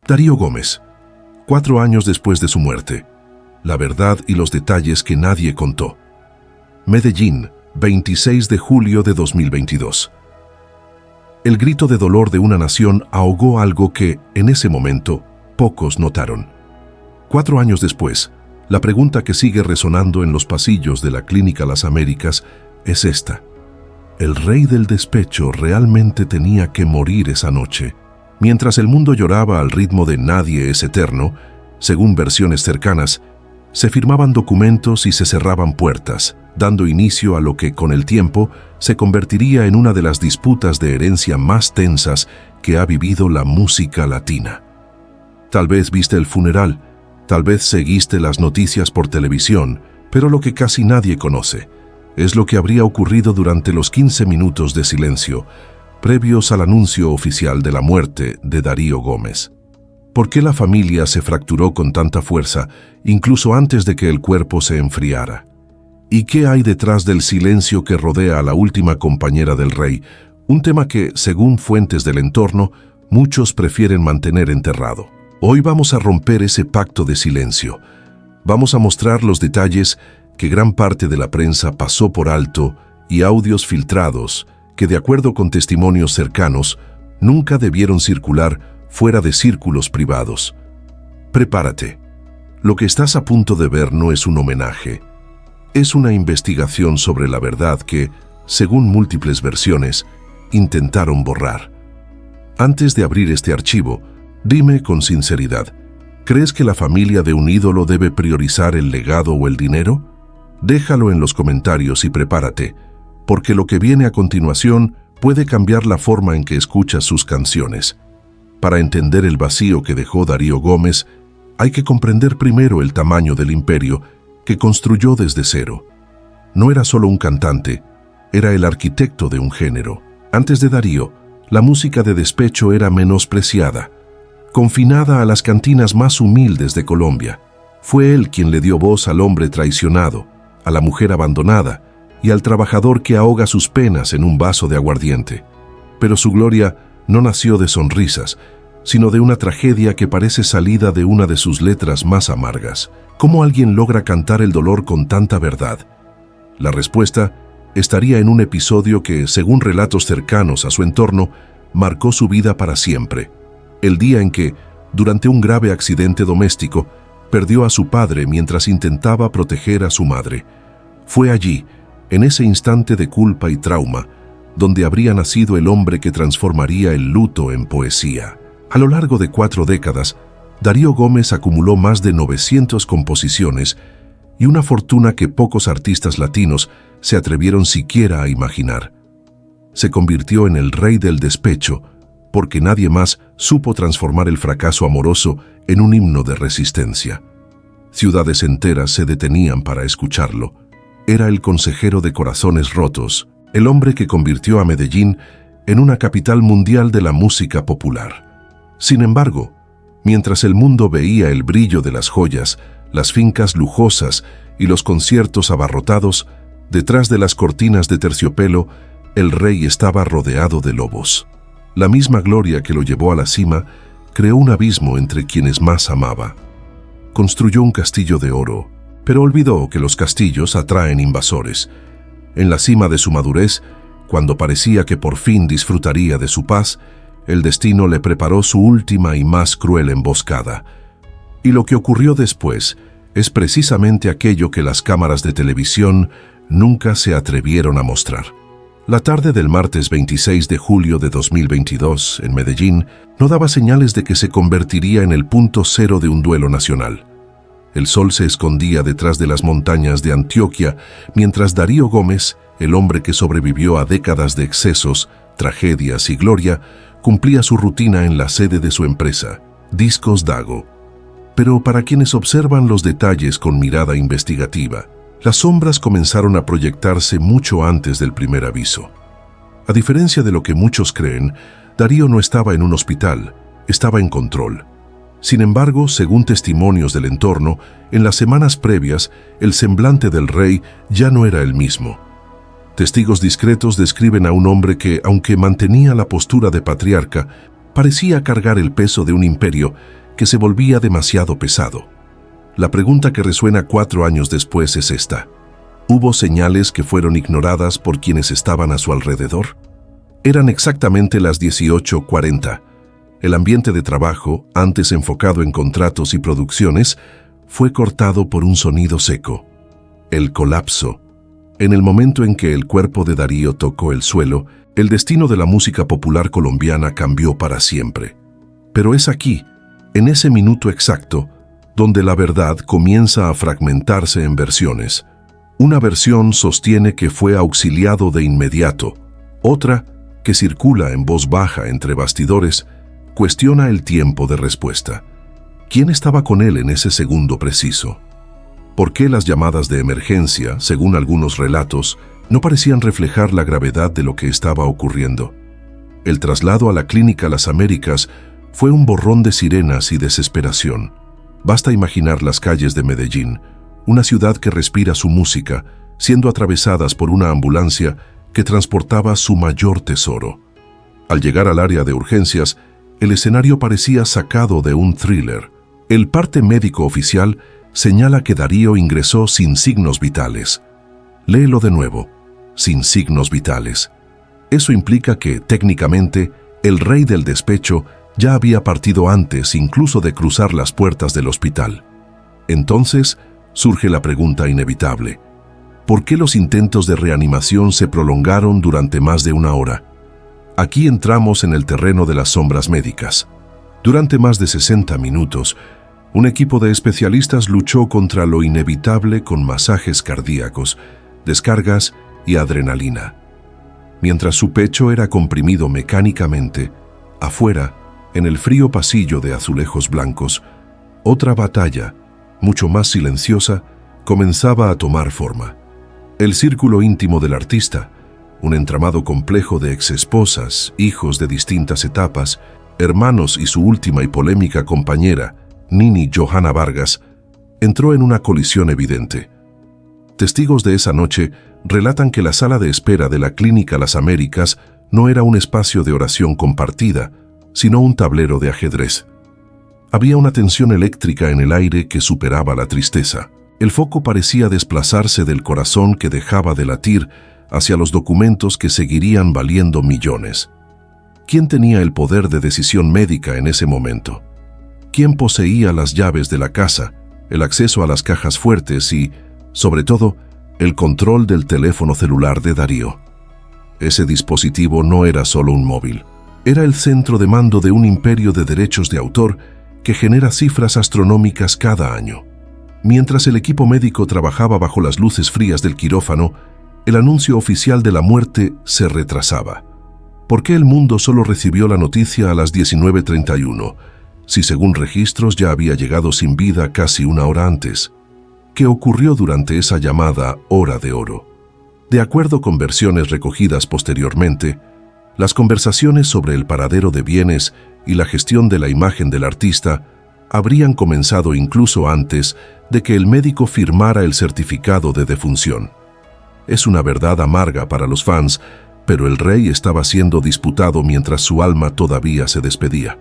Darío Gómez, 4 años después de su muerte. La verdad y los detalles que nadie contó. Medellín, 26 de julio de 2022. El grito de dolor de una nación ahogó algo que, en ese momento, pocos notaron. 4 años después, la pregunta que sigue resonando en los pasillos de la Clínica Las Américas es esta. ¿El rey del despecho realmente tenía que morir esa noche? Mientras el mundo lloraba al ritmo de Nadie es eterno, según versiones cercanas, se firmaban documentos y se cerraban puertas, dando inicio a lo que, con el tiempo, se convertiría en una de las disputas de herencia más tensas que ha vivido la música latina. Tal vez viste el funeral, tal vez seguiste las noticias por televisión, pero lo que casi nadie conoce es lo que habría ocurrido durante los 15 minutos de silencio, previos al anuncio oficial de la muerte de Darío Gómez. ¿Por qué la familia se fracturó con tanta fuerza, incluso antes de que el cuerpo se enfriara? ¿Y qué hay detrás del silencio que rodea a la última compañera del rey? Un tema que, según fuentes del entorno, muchos prefieren mantener enterrado. Hoy vamos a romper ese pacto de silencio. Vamos a mostrar los detalles que gran parte de la prensa pasó por alto y audios filtrados que, de acuerdo con testimonios cercanos, nunca debieron circular fuera de círculos privados. Prepárate. Lo que estás a punto de ver no es un homenaje. Es una investigación sobre la verdad que, según múltiples versiones, intentaron borrar. Antes de abrir este archivo, dime con sinceridad, ¿crees que la familia de un ídolo debe priorizar el legado o el dinero? Déjalo en los comentarios y prepárate, porque lo que viene a continuación puede cambiar la forma en que escuchas sus canciones. Para entender el vacío que dejó Darío Gómez, hay que comprender primero el tamaño del imperio que construyó desde cero. No era solo un cantante, era el arquitecto de un género. Antes de Darío, la música de despecho era menospreciada, confinada a las cantinas más humildes de Colombia. Fue él quien le dio voz al hombre traicionado, a la mujer abandonada y al trabajador que ahoga sus penas en un vaso de aguardiente. Pero su gloria no nació de sonrisas, sino de una tragedia que parece salida de una de sus letras más amargas. ¿Cómo alguien logra cantar el dolor con tanta verdad? La respuesta estaría en un episodio que, según relatos cercanos a su entorno, marcó su vida para siempre. El día en que, durante un grave accidente doméstico, perdió a su padre mientras intentaba proteger a su madre. Fue allí, en ese instante de culpa y trauma, donde habría nacido el hombre que transformaría el luto en poesía. A lo largo de 4 décadas, Darío Gómez acumuló más de 900 composiciones y una fortuna que pocos artistas latinos se atrevieron siquiera a imaginar. Se convirtió en el rey del despecho porque nadie más supo transformar el fracaso amoroso en un himno de resistencia. Ciudades enteras se detenían para escucharlo. Era el consejero de corazones rotos, el hombre que convirtió a Medellín en una capital mundial de la música popular. Sin embargo, mientras el mundo veía el brillo de las joyas, las fincas lujosas y los conciertos abarrotados, detrás de las cortinas de terciopelo, el rey estaba rodeado de lobos. La misma gloria que lo llevó a la cima creó un abismo entre quienes más amaba. Construyó un castillo de oro, pero olvidó que los castillos atraen invasores. En la cima de su madurez, cuando parecía que por fin disfrutaría de su paz, el destino le preparó su última y más cruel emboscada. Y lo que ocurrió después es precisamente aquello que las cámaras de televisión nunca se atrevieron a mostrar. La tarde del martes 26 de julio de 2022, en Medellín, no daba señales de que se convertiría en el punto cero de un duelo nacional. El sol se escondía detrás de las montañas de Antioquia, mientras Darío Gómez, el hombre que sobrevivió a décadas de excesos, tragedias y gloria, cumplía su rutina en la sede de su empresa, Discos Dago. Pero para quienes observan los detalles con mirada investigativa, las sombras comenzaron a proyectarse mucho antes del primer aviso. A diferencia de lo que muchos creen, Darío no estaba en un hospital, estaba en control. Sin embargo, según testimonios del entorno, en las semanas previas, el semblante del rey ya no era el mismo. Testigos discretos describen a un hombre que, aunque mantenía la postura de patriarca, Parecía cargar el peso de un imperio que se volvía demasiado pesado. La pregunta que resuena 4 años después es esta: ¿hubo señales que fueron ignoradas por quienes estaban a su alrededor? Eran exactamente las 18:40. El ambiente de trabajo, antes enfocado en contratos y producciones, fue cortado por un sonido seco. El colapso. En el momento en que el cuerpo de Darío tocó el suelo, el destino de la música popular colombiana cambió para siempre. Pero es aquí, en ese minuto exacto, donde la verdad comienza a fragmentarse en versiones. Una versión sostiene que fue auxiliado de inmediato. Otra, que circula en voz baja entre bastidores, cuestiona el tiempo de respuesta. ¿Quién estaba con él en ese segundo preciso? ¿Por qué las llamadas de emergencia, según algunos relatos, no parecían reflejar la gravedad de lo que estaba ocurriendo? El traslado a la Clínica Las Américas fue un borrón de sirenas y desesperación. Basta imaginar las calles de Medellín, una ciudad que respira su música, siendo atravesadas por una ambulancia que transportaba su mayor tesoro. Al llegar al área de urgencias, el escenario parecía sacado de un thriller. El parte médico oficial señala que Darío ingresó sin signos vitales. Léelo de nuevo: sin signos vitales. Eso implica que, técnicamente, el rey del despecho ya había partido antes incluso de cruzar las puertas del hospital. Entonces, surge la pregunta inevitable: ¿por qué los intentos de reanimación se prolongaron durante más de 1 hora? Aquí entramos en el terreno de las sombras médicas. Durante más de 60 minutos, un equipo de especialistas luchó contra lo inevitable con masajes cardíacos, descargas y adrenalina. Mientras su pecho era comprimido mecánicamente, afuera, en el frío pasillo de azulejos blancos, otra batalla, mucho más silenciosa, comenzaba a tomar forma. El círculo íntimo del artista, un entramado complejo de exesposas, hijos de distintas etapas, hermanos y su última y polémica compañera, Nini Johanna Vargas, entró en una colisión evidente. Testigos de esa noche relatan que la sala de espera de la Clínica Las Américas no era un espacio de oración compartida, sino un tablero de ajedrez. Había una tensión eléctrica en el aire que superaba la tristeza. El foco parecía desplazarse del corazón que dejaba de latir hacia los documentos que seguirían valiendo millones. ¿Quién tenía el poder de decisión médica en ese momento? ¿Quién poseía las llaves de la casa, el acceso a las cajas fuertes y, sobre todo, el control del teléfono celular de Darío? Ese dispositivo no era solo un móvil. Era el centro de mando de un imperio de derechos de autor que genera cifras astronómicas cada año. Mientras el equipo médico trabajaba bajo las luces frías del quirófano, el anuncio oficial de la muerte se retrasaba. ¿Por qué el mundo solo recibió la noticia a las 19:31, si según registros ya había llegado sin vida casi 1 hora antes? ¿Qué ocurrió durante esa llamada hora de oro? De acuerdo con versiones recogidas posteriormente, las conversaciones sobre el paradero de bienes y la gestión de la imagen del artista habrían comenzado incluso antes de que el médico firmara el certificado de defunción. Es una verdad amarga para los fans, pero el rey estaba siendo disputado mientras su alma todavía se despedía.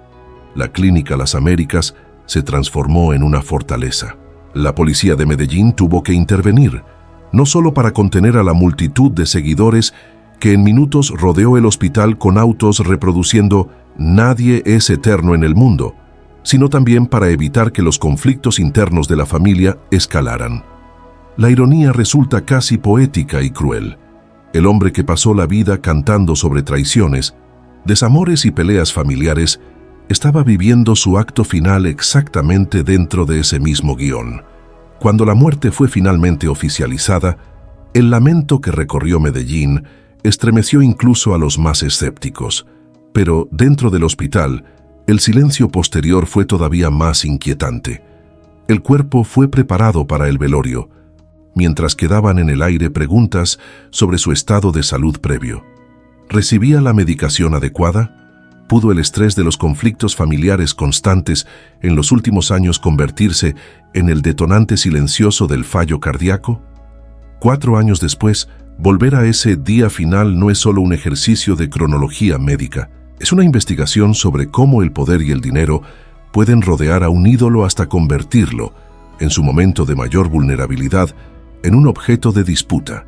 La Clínica Las Américas se transformó en una fortaleza. La policía de Medellín tuvo que intervenir, no solo para contener a la multitud de seguidores que en minutos rodeó el hospital con autos reproduciendo "Nadie es eterno en el mundo", sino también para evitar que los conflictos internos de la familia escalaran. La ironía resulta casi poética y cruel. El hombre que pasó la vida cantando sobre traiciones, desamores y peleas familiares, estaba viviendo su acto final exactamente dentro de ese mismo guión. Cuando la muerte fue finalmente oficializada, el lamento que recorrió Medellín estremeció incluso a los más escépticos. Pero dentro del hospital, el silencio posterior fue todavía más inquietante. El cuerpo fue preparado para el velorio, mientras quedaban en el aire preguntas sobre su estado de salud previo. ¿Recibía la medicación adecuada? ¿Pudo el estrés de los conflictos familiares constantes en los últimos años convertirse en el detonante silencioso del fallo cardíaco? 4 años después, volver a ese día final no es solo un ejercicio de cronología médica, Es una investigación sobre cómo el poder y el dinero pueden rodear a un ídolo hasta convertirlo, en su momento de mayor vulnerabilidad, en un objeto de disputa.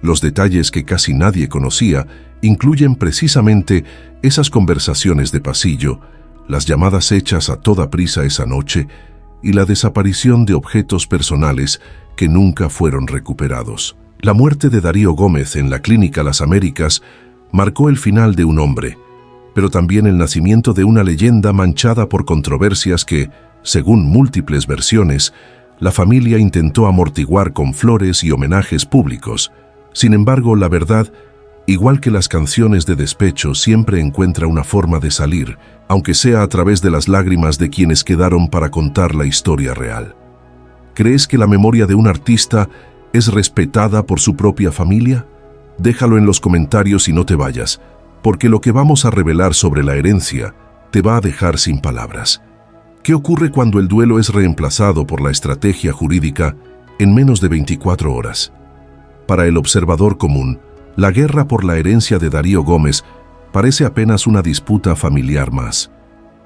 Los detalles que casi nadie conocía incluyen precisamente esas conversaciones de pasillo, las llamadas hechas a toda prisa esa noche y la desaparición de objetos personales que nunca fueron recuperados. La muerte de Darío Gómez en la Clínica Las Américas marcó el final de un hombre, pero también el nacimiento de una leyenda manchada por controversias que, según múltiples versiones, la familia intentó amortiguar con flores y homenajes públicos. Sin embargo, la verdad, igual que las canciones de despecho, siempre encuentra una forma de salir, aunque sea a través de las lágrimas de quienes quedaron para contar la historia real. ¿Crees que la memoria de un artista es respetada por su propia familia? Déjalo en los comentarios y no te vayas, porque lo que vamos a revelar sobre la herencia te va a dejar sin palabras. ¿Qué ocurre cuando el duelo es reemplazado por la estrategia jurídica en menos de 24 horas? Para el observador común, la guerra por la herencia de Darío Gómez parece apenas una disputa familiar más.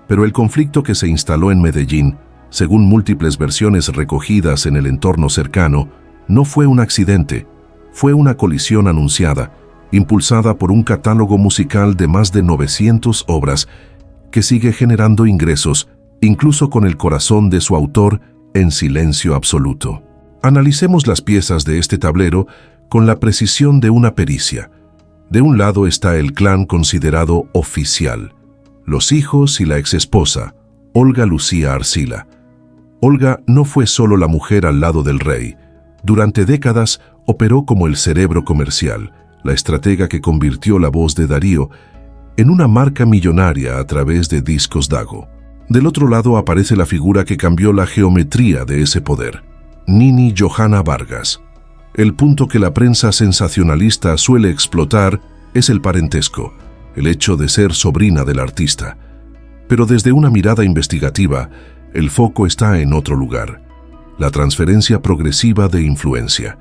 Pero el conflicto que se instaló en Medellín, según múltiples versiones recogidas en el entorno cercano, no fue un accidente, fue una colisión anunciada, impulsada por un catálogo musical de más de 900 obras que sigue generando ingresos, incluso con el corazón de su autor en silencio absoluto. Analicemos las piezas de este tablero con la precisión de una pericia. De un lado está el clan considerado oficial, los hijos y la exesposa, Olga Lucía Arcila. Olga no fue solo la mujer al lado del rey. Durante décadas operó como el cerebro comercial, la estratega que convirtió la voz de Darío en una marca millonaria a través de Discos Dago. Del otro lado aparece la figura que cambió la geometría de ese poder, Nini Johanna Vargas. El punto que la prensa sensacionalista suele explotar es el parentesco, el hecho de ser sobrina del artista. Pero desde una mirada investigativa, el foco está en otro lugar: la transferencia progresiva de influencia.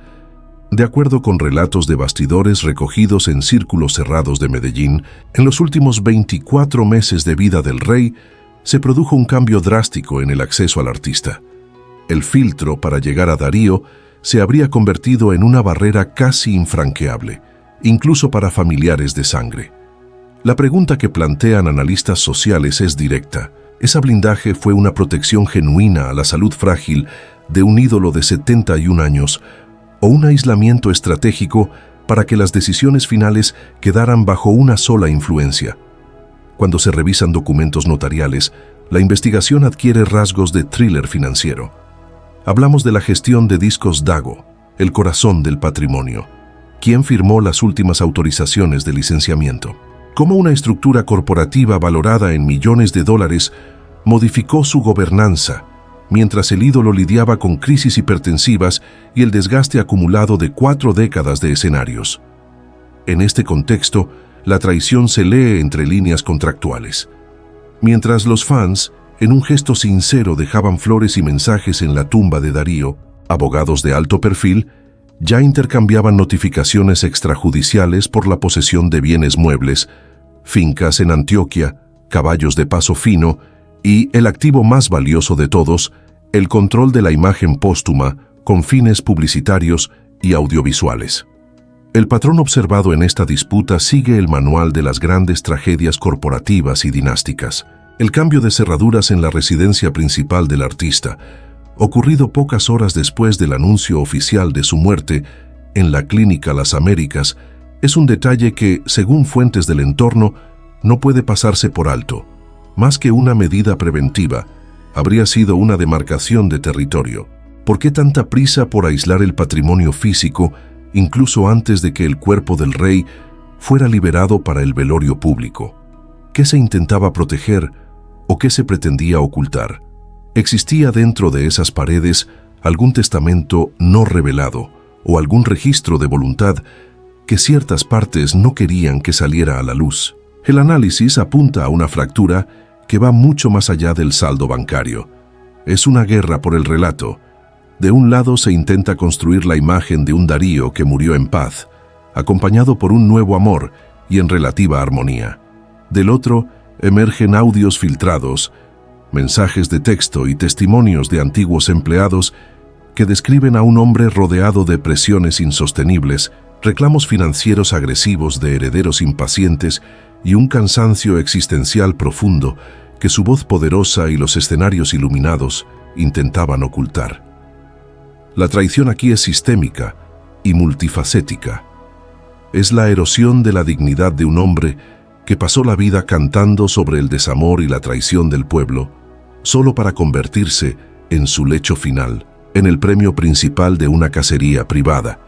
De acuerdo con relatos de bastidores recogidos en círculos cerrados de Medellín, en los últimos 24 meses de vida del rey, se produjo un cambio drástico en el acceso al artista. El filtro para llegar a Darío se habría convertido en una barrera casi infranqueable, incluso para familiares de sangre. La pregunta que plantean analistas sociales es directa. ¿Ese blindaje fue una protección genuina a la salud frágil de un ídolo de 71 años o un aislamiento estratégico para que las decisiones finales quedaran bajo una sola influencia? Cuando se revisan documentos notariales, la investigación adquiere rasgos de thriller financiero. Hablamos de la gestión de Discos Dago, el corazón del patrimonio. ¿Quién firmó las últimas autorizaciones de licenciamiento? ¿Cómo una estructura corporativa valorada en millones de dólares modificó su gobernanza, mientras el ídolo lidiaba con crisis hipertensivas y el desgaste acumulado de 4 décadas de escenarios? En este contexto, la traición se lee entre líneas contractuales. Mientras los fans, en un gesto sincero, dejaban flores y mensajes en la tumba de Darío, abogados de alto perfil ya intercambiaban notificaciones extrajudiciales por la posesión de bienes muebles, fincas en Antioquia, caballos de paso fino y, el activo más valioso de todos, el control de la imagen póstuma con fines publicitarios y audiovisuales. El patrón observado en esta disputa sigue el manual de las grandes tragedias corporativas y dinásticas. El cambio de cerraduras en la residencia principal del artista, ocurrido pocas horas después del anuncio oficial de su muerte en la Clínica Las Américas, es un detalle que, según fuentes del entorno, no puede pasarse por alto. Más que una medida preventiva, habría sido una demarcación de territorio. ¿Por qué tanta prisa por aislar el patrimonio físico, incluso antes de que el cuerpo del rey fuera liberado para el velorio público? ¿Qué se intentaba proteger o qué se pretendía ocultar? ¿Existía dentro de esas paredes algún testamento no revelado o algún registro de voluntad que ciertas partes no querían que saliera a la luz? El análisis apunta a una fractura que va mucho más allá del saldo bancario. Es una guerra por el relato. De un lado se intenta construir la imagen de un Darío que murió en paz, acompañado por un nuevo amor y en relativa armonía. Del otro, emergen audios filtrados, mensajes de texto y testimonios de antiguos empleados que describen a un hombre rodeado de presiones insostenibles, reclamos financieros agresivos de herederos impacientes y un cansancio existencial profundo que su voz poderosa y los escenarios iluminados intentaban ocultar. La traición aquí es sistémica y multifacética. Es la erosión de la dignidad de un hombre que pasó la vida cantando sobre el desamor y la traición del pueblo, solo para convertirse, en su lecho final, en el premio principal de una cacería privada.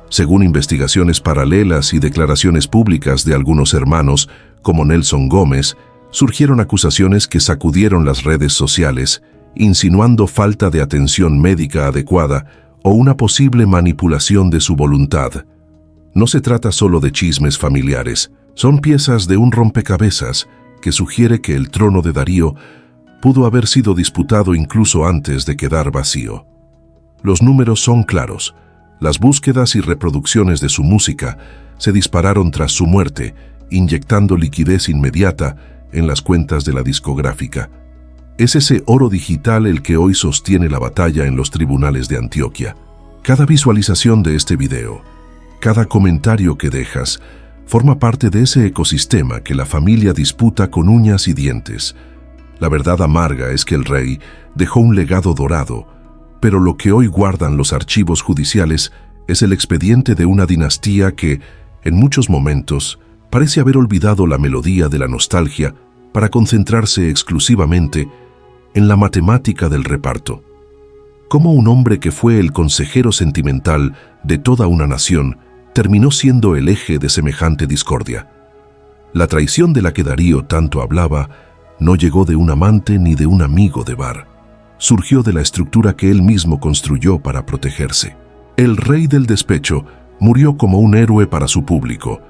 Según investigaciones paralelas y declaraciones públicas de algunos hermanos, como Nelson Gómez, surgieron acusaciones que sacudieron las redes sociales, insinuando falta de atención médica adecuada o una posible manipulación de su voluntad. No se trata solo de chismes familiares, son piezas de un rompecabezas que sugiere que el trono de Darío pudo haber sido disputado incluso antes de quedar vacío. Los números son claros. Las búsquedas y reproducciones de su música se dispararon tras su muerte, inyectando liquidez inmediata en las cuentas de la discográfica. Es ese oro digital el que hoy sostiene la batalla en los tribunales de Antioquia. Cada visualización de este video, cada comentario que dejas, forma parte de ese ecosistema que la familia disputa con uñas y dientes. La verdad amarga es que el rey dejó un legado dorado, pero lo que hoy guardan los archivos judiciales es el expediente de una dinastía que, en muchos momentos, parece haber olvidado la melodía de la nostalgia para concentrarse exclusivamente en la matemática del reparto. ¿Cómo un hombre que fue el consejero sentimental de toda una nación terminó siendo el eje de semejante discordia? La traición de la que Darío tanto hablaba no llegó de un amante ni de un amigo de bar. Surgió de la estructura que él mismo construyó para protegerse. El rey del despecho murió como un héroe para su público,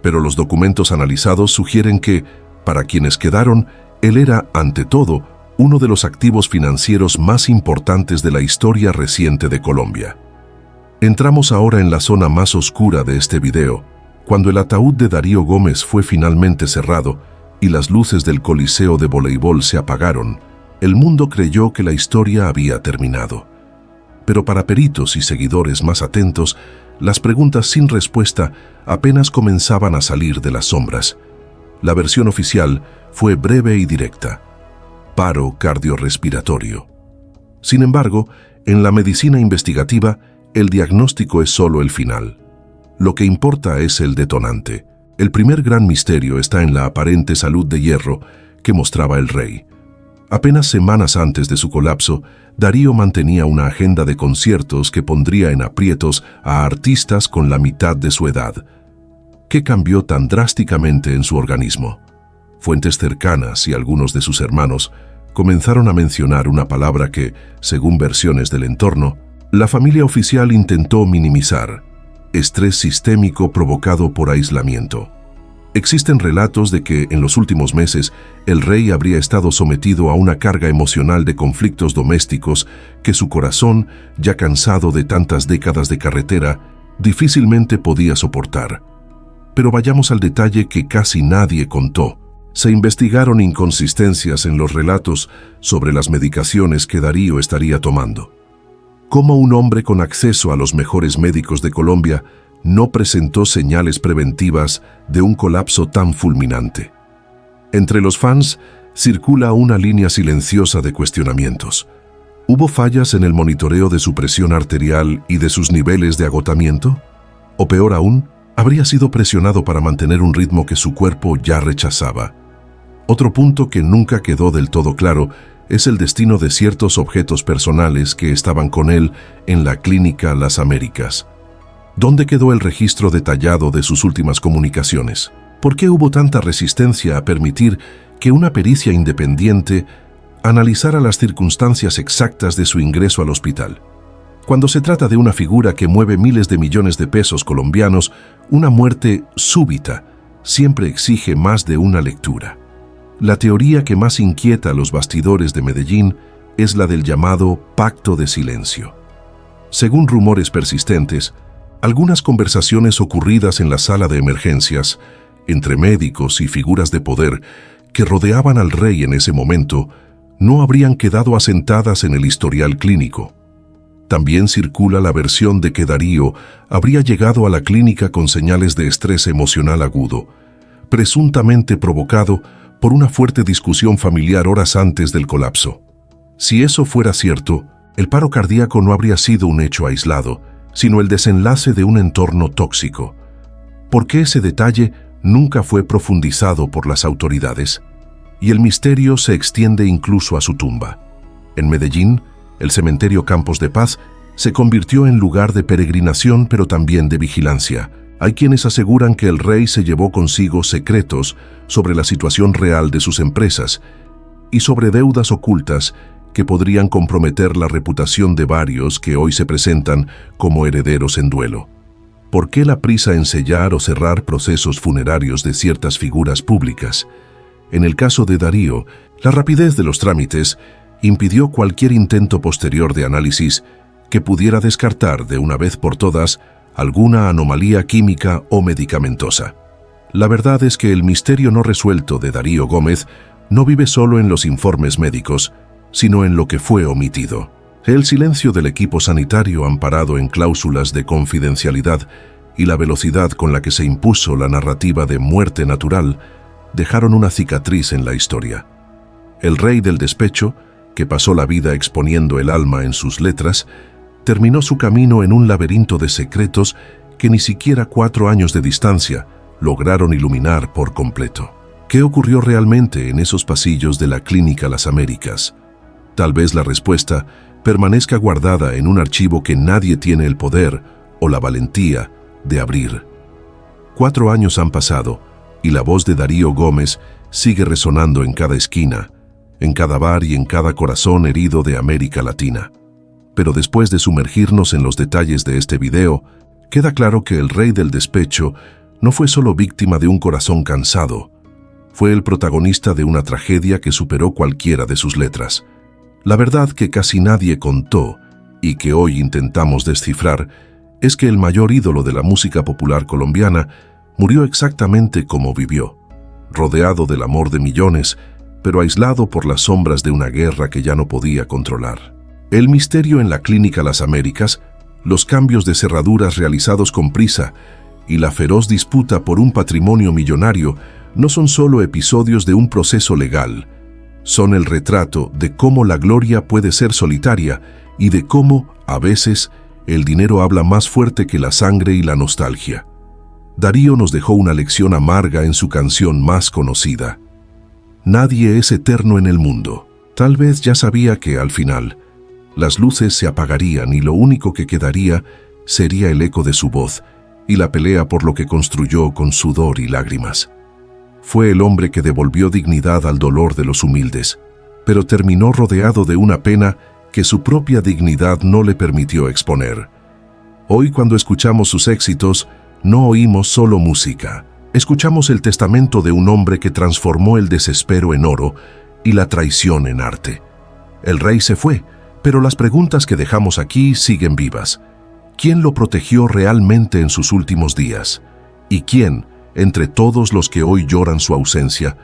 pero los documentos analizados sugieren que, para quienes quedaron, él era, ante todo, uno de los activos financieros más importantes de la historia reciente de Colombia. Entramos ahora en la zona más oscura de este video, cuando el ataúd de Darío Gómez fue finalmente cerrado y las luces del Coliseo de voleibol se apagaron. El mundo creyó que la historia había terminado. Pero para peritos y seguidores más atentos, las preguntas sin respuesta apenas comenzaban a salir de las sombras. La versión oficial fue breve y directa: paro cardiorrespiratorio. Sin embargo, en la medicina investigativa, el diagnóstico es solo el final. Lo que importa es el detonante. El primer gran misterio está en la aparente salud de hierro que mostraba el rey. Apenas semanas antes de su colapso, Darío mantenía una agenda de conciertos que pondría en aprietos a artistas con la mitad de su edad. ¿Qué cambió tan drásticamente en su organismo? Fuentes cercanas y algunos de sus hermanos comenzaron a mencionar una palabra que, según versiones del entorno, la familia oficial intentó minimizar: estrés sistémico provocado por aislamiento. Existen relatos de que, en los últimos meses, el rey habría estado sometido a una carga emocional de conflictos domésticos que su corazón, ya cansado de tantas décadas de carretera, difícilmente podía soportar. Pero vayamos al detalle que casi nadie contó. Se investigaron inconsistencias en los relatos sobre las medicaciones que Darío estaría tomando. ¿Cómo un hombre con acceso a los mejores médicos de Colombia no presentó señales preventivas de un colapso tan fulminante? Entre los fans circula una línea silenciosa de cuestionamientos. ¿Hubo fallas en el monitoreo de su presión arterial y de sus niveles de agotamiento? O peor aún, habría sido presionado para mantener un ritmo que su cuerpo ya rechazaba. Otro punto que nunca quedó del todo claro es el destino de ciertos objetos personales que estaban con él en la clínica Las Américas. ¿Dónde quedó el registro detallado de sus últimas comunicaciones? ¿Por qué hubo tanta resistencia a permitir que una pericia independiente analizara las circunstancias exactas de su ingreso al hospital? Cuando se trata de una figura que mueve miles de millones de pesos colombianos, una muerte súbita siempre exige más de una lectura. La teoría que más inquieta a los bastidores de Medellín es la del llamado pacto de silencio. Según rumores persistentes, algunas conversaciones ocurridas en la sala de emergencias entre médicos y figuras de poder que rodeaban al rey en ese momento, no habrían quedado asentadas en el historial clínico. También circula la versión de que Darío habría llegado a la clínica con señales de estrés emocional agudo, presuntamente provocado por una fuerte discusión familiar horas antes del colapso. Si eso fuera cierto, el paro cardíaco no habría sido un hecho aislado, sino el desenlace de un entorno tóxico. ¿Por qué ese detalle nunca fue profundizado por las autoridades? Y el misterio se extiende incluso a su tumba. En Medellín, el cementerio Campos de Paz se convirtió en lugar de peregrinación, pero también de vigilancia. Hay quienes aseguran que el rey se llevó consigo secretos sobre la situación real de sus empresas y sobre deudas ocultas que podrían comprometer la reputación de varios que hoy se presentan como herederos en duelo. ¿Por qué la prisa en sellar o cerrar procesos funerarios de ciertas figuras públicas? En el caso de Darío, la rapidez de los trámites impidió cualquier intento posterior de análisis que pudiera descartar de una vez por todas alguna anomalía química o medicamentosa. La verdad es que el misterio no resuelto de Darío Gómez no vive solo en los informes médicos, sino en lo que fue omitido. El silencio del equipo sanitario amparado en cláusulas de confidencialidad y la velocidad con la que se impuso la narrativa de muerte natural dejaron una cicatriz en la historia. El rey del despecho, que pasó la vida exponiendo el alma en sus letras, terminó su camino en un laberinto de secretos que ni siquiera 4 años de distancia lograron iluminar por completo. ¿Qué ocurrió realmente en esos pasillos de la Clínica Las Américas? Tal vez la respuesta permanezca guardada en un archivo que nadie tiene el poder o la valentía de abrir. 4 años han pasado y la voz de Darío Gómez sigue resonando en cada esquina, en cada bar y en cada corazón herido de América Latina. Pero después de sumergirnos en los detalles de este video, queda claro que el rey del despecho no fue solo víctima de un corazón cansado, fue el protagonista de una tragedia que superó cualquiera de sus letras. La verdad que casi nadie contó y que hoy intentamos descifrar es que el mayor ídolo de la música popular colombiana murió exactamente como vivió, rodeado del amor de millones, pero aislado por las sombras de una guerra que ya no podía controlar. El misterio en la Clínica Las Américas, los cambios de cerraduras realizados con prisa y la feroz disputa por un patrimonio millonario no son solo episodios de un proceso legal, son el retrato de cómo la gloria puede ser solitaria y de cómo, a veces, el dinero habla más fuerte que la sangre y la nostalgia. Darío nos dejó una lección amarga en su canción más conocida. Nadie es eterno en el mundo. Tal vez ya sabía que, al final, las luces se apagarían y lo único que quedaría sería el eco de su voz y la pelea por lo que construyó con sudor y lágrimas. Fue el hombre que devolvió dignidad al dolor de los humildes, pero terminó rodeado de una pena que su propia dignidad no le permitió exponer. Hoy, cuando escuchamos sus éxitos, no oímos solo música. Escuchamos el testamento de un hombre que transformó el desespero en oro y la traición en arte. El rey se fue, pero las preguntas que dejamos aquí siguen vivas. ¿Quién lo protegió realmente en sus últimos días? ¿Y quién, entre todos los que hoy lloran su ausencia,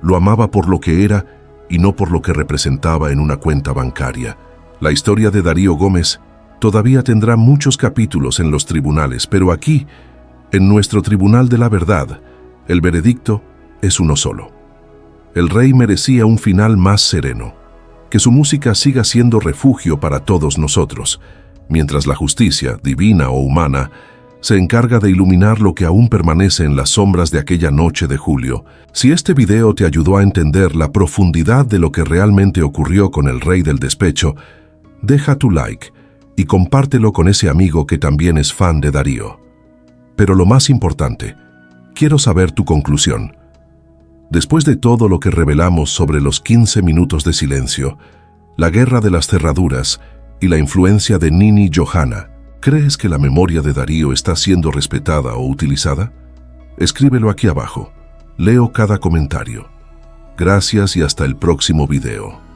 lo amaba por lo que era y no por lo que representaba en una cuenta bancaria? La historia de Darío Gómez todavía tendrá muchos capítulos en los tribunales, pero aquí, en nuestro Tribunal de la Verdad, el veredicto es uno solo. El rey merecía un final más sereno, que su música siga siendo refugio para todos nosotros, mientras la justicia, divina o humana, se encarga de iluminar lo que aún permanece en las sombras de aquella noche de julio. Si este video te ayudó a entender la profundidad de lo que realmente ocurrió con el rey del despecho, deja tu like y compártelo con ese amigo que también es fan de Darío. Pero lo más importante, quiero saber tu conclusión. Después de todo lo que revelamos sobre los 15 minutos de silencio, la guerra de las cerraduras y la influencia de Nini Johanna, ¿crees que la memoria de Darío está siendo respetada o utilizada? Escríbelo aquí abajo. Leo cada comentario. Gracias y hasta el próximo video.